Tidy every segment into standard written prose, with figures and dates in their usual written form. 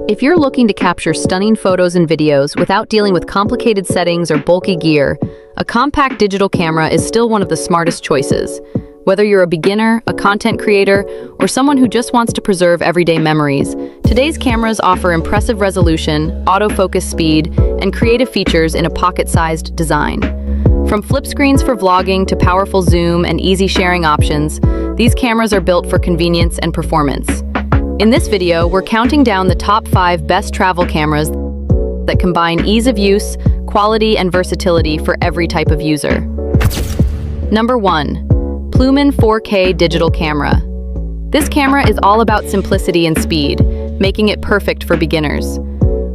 If you're looking to capture stunning photos and videos without dealing with complicated settings or bulky gear, a compact digital camera is still one of the smartest choices. Whether you're a beginner, a content creator, or someone who just wants to preserve everyday memories, today's cameras offer impressive resolution, autofocus speed, and creative features in a pocket-sized design. From flip screens for vlogging to powerful zoom and easy sharing options, these cameras are built for convenience and performance. In this video, we're counting down the top 5 best travel cameras that combine ease of use, quality, and versatility for every type of user. Number 1. Ploomen 4K Digital Camera. This camera is all about simplicity and speed, making it perfect for beginners.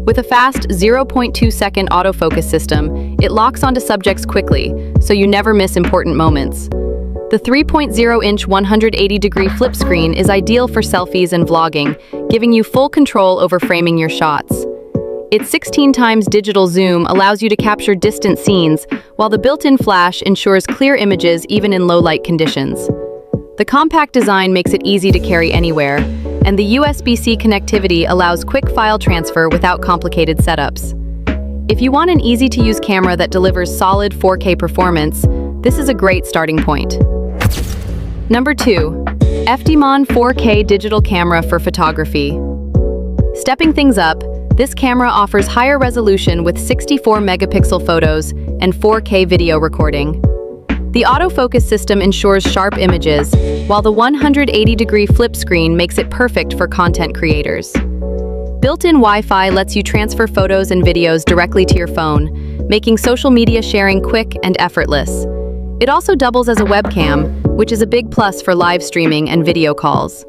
With a fast 0.2-second autofocus system, it locks onto subjects quickly, so you never miss important moments. The 3.0-inch 180-degree flip screen is ideal for selfies and vlogging, giving you full control over framing your shots. Its 16 times digital zoom allows you to capture distant scenes, while the built-in flash ensures clear images even in low-light conditions. The compact design makes it easy to carry anywhere, and the USB-C connectivity allows quick file transfer without complicated setups. If you want an easy-to-use camera that delivers solid 4K performance, this is a great starting point. Number 2. EFTYMON 4K Digital Camera for Photography. Stepping things up, this camera offers higher resolution with 64-megapixel photos and 4K video recording. The autofocus system ensures sharp images, while the 180-degree flip screen makes it perfect for content creators. Built-in Wi-Fi lets you transfer photos and videos directly to your phone, making social media sharing quick and effortless. It also doubles as a webcam, which is a big plus for live streaming and video calls.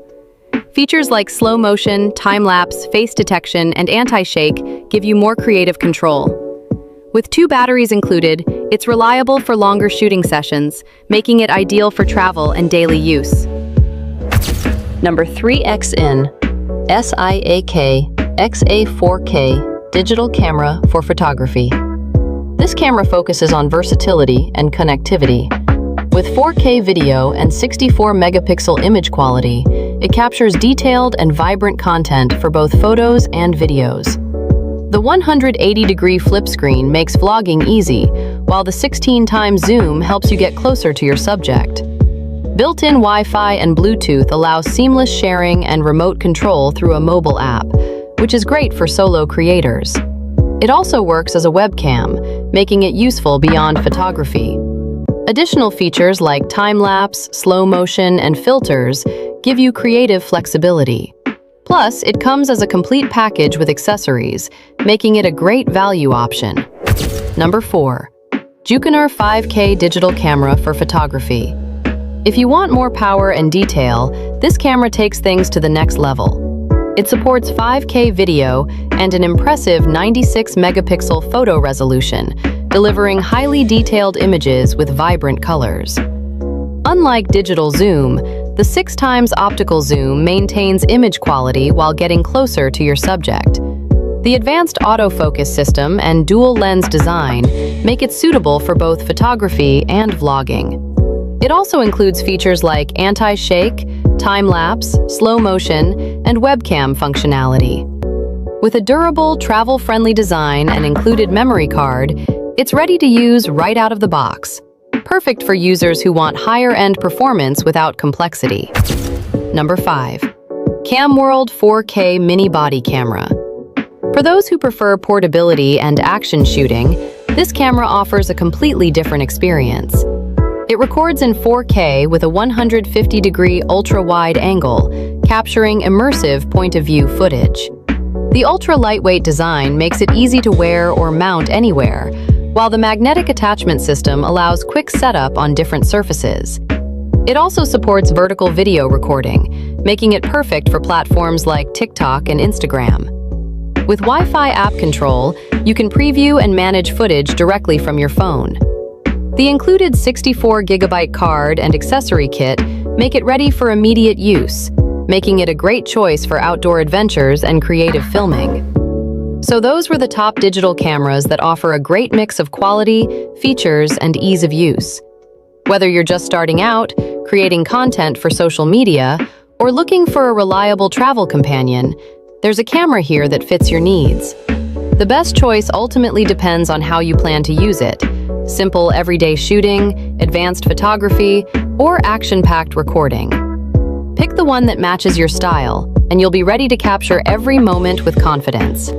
Features like slow motion, time-lapse, face detection, and anti-shake give you more creative control. With 2 batteries included, it's reliable for longer shooting sessions, making it ideal for travel and daily use. Number 3. XNSIAKXA 4K Digital Camera for Photography. This camera focuses on versatility and connectivity. With 4K video and 64-megapixel image quality, it captures detailed and vibrant content for both photos and videos. The 180-degree flip screen makes vlogging easy, while the 16 times zoom helps you get closer to your subject. Built-in Wi-Fi and Bluetooth allow seamless sharing and remote control through a mobile app, which is great for solo creators. It also works as a webcam, making it useful beyond photography. Additional features like time-lapse, slow motion, and filters give you creative flexibility. Plus, it comes as a complete package with accessories, making it a great value option. Number 4. Jukanur 5K Digital Camera for Photography. If you want more power and detail, this camera takes things to the next level. It supports 5K video and an impressive 96-megapixel photo resolution, delivering highly detailed images with vibrant colors. Unlike digital zoom, the 6 times optical zoom maintains image quality while getting closer to your subject. The advanced autofocus system and dual lens design make it suitable for both photography and vlogging. It also includes features like anti-shake, time-lapse, slow motion, and webcam functionality. With a durable, travel-friendly design and included memory card, it's ready to use right out of the box. Perfect for users who want higher-end performance without complexity. Number 5. CAMWORLD 4K Mini Body Camera. For those who prefer portability and action shooting, this camera offers a completely different experience. It records in 4K with a 150-degree ultra-wide angle, capturing immersive point-of-view footage. The ultra-lightweight design makes it easy to wear or mount anywhere, while the magnetic attachment system allows quick setup on different surfaces. It also supports vertical video recording, making it perfect for platforms like TikTok and Instagram. With Wi-Fi app control, you can preview and manage footage directly from your phone. The included 64-gigabyte card and accessory kit make it ready for immediate use, making it a great choice for outdoor adventures and creative filming. So those were the top digital cameras that offer a great mix of quality, features, and ease of use. Whether you're just starting out, creating content for social media, or looking for a reliable travel companion, There's a camera here that fits your needs. The best choice ultimately depends on how you plan to use it. Simple everyday shooting, advanced photography, or action-packed recording. Pick the one that matches your style, and you'll be ready to capture every moment with confidence.